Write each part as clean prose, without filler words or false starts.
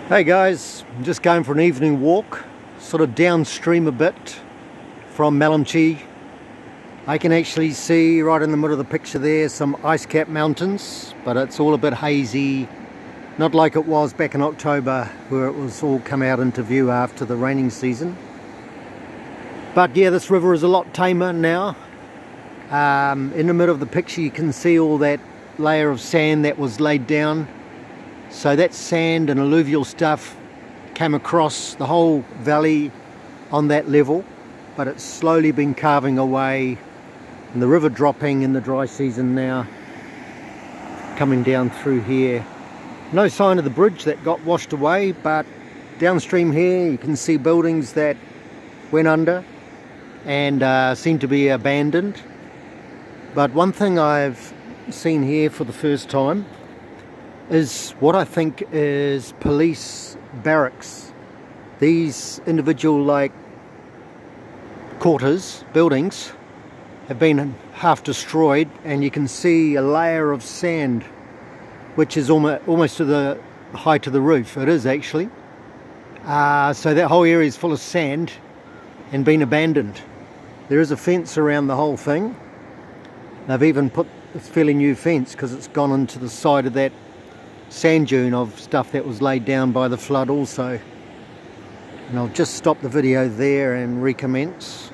Hey guys, I'm just going for an evening walk, sort of downstream a bit from Melamchi. I can actually see right in the middle of the picture there some ice-capped mountains, but it's all a bit hazy, not like it was back in October where it was all come out into view after the raining season. But yeah, this river is a lot tamer now. In the middle of the picture you can see all that layer of sand that was laid down. So that sand and alluvial stuff came across the whole valley on that level, but it's slowly been carving away, and the river dropping in the dry season now, coming down through here. No sign of the bridge that got washed away, but downstream here you can see buildings that went under and seem to be abandoned. But one thing I've seen here for the first time is what I think is police barracks. These individual like quarters, buildings, have been half destroyed, and you can see a layer of sand which is almost to the height of the roof. It is actually. So that whole area is full of sand and been abandoned. There is a fence around the whole thing. They've even put a fairly new fence because it's gone into the side of that sand dune of stuff that was laid down by the flood also. And I'll just stop the video there and recommence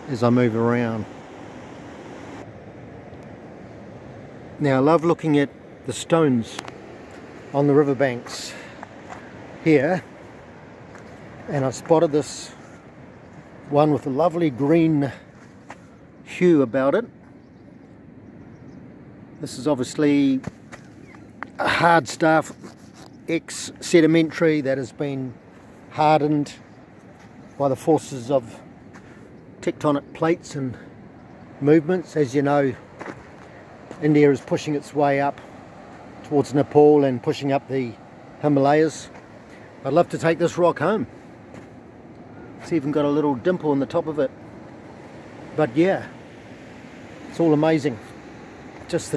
as I move around. Now I love looking at the stones on the riverbanks here, and I spotted this one with a lovely green hue about it. This is obviously hard stuff, ex-sedimentary, that has been hardened by the forces of tectonic plates and movements. As you know, India is pushing its way up towards Nepal and pushing up the Himalayas. I'd love to take this rock home. It's even got a little dimple in the top of it. But yeah, it's all amazing. Just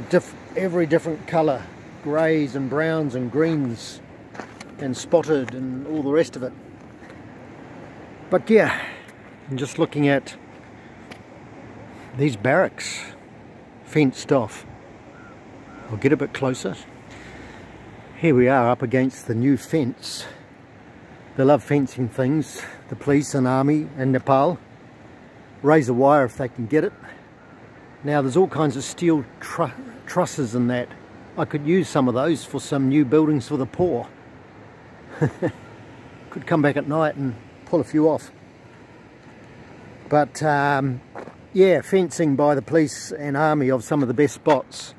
every different colour. Greys and browns and greens and spotted and all the rest of it. But yeah, I'm just looking at these barracks fenced off. I'll get a bit closer. Here we are up against the new fence. They love fencing things, the police and army in Nepal. Razor wire if they can get it. Now there's all kinds of steel trusses and that. I could use some of those for some new buildings for the poor. Could come back at night and pull a few off. But yeah, fencing by the police and army of some of the best spots,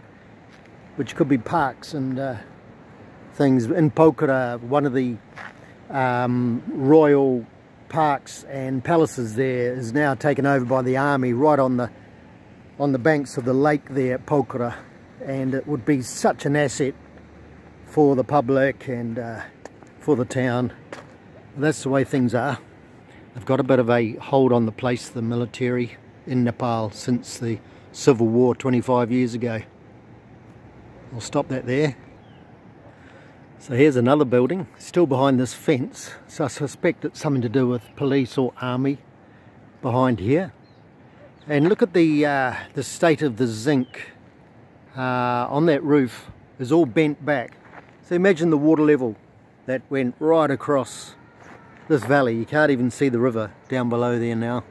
which could be parks and things. In Pokhara, one of the royal parks and palaces there is now taken over by the army right on the banks of the lake there at Pokhara. And it would be such an asset for the public and for the town. That's the way things are. They've got a bit of a hold on the place, the military in Nepal, since the civil war 25 years ago. I'll stop that there. So here's another building, still behind this fence. So I suspect it's something to do with police or army behind here. And look at the state of the zinc. On that roof is all bent back. So imagine the water level that went right across this valley. You can't even see the river down below there now.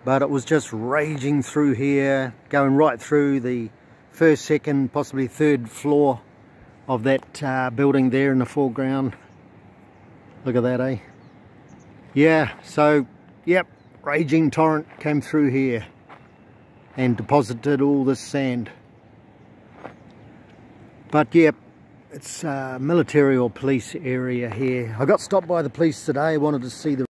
But it was just raging through here, going right through the first, second, possibly third floor of that building there in the foreground. Look at that, eh? Yeah, so, yep, raging torrent came through here and deposited all this sand. But yeah, it's a military or police area here. I got stopped by the police today, wanted to see the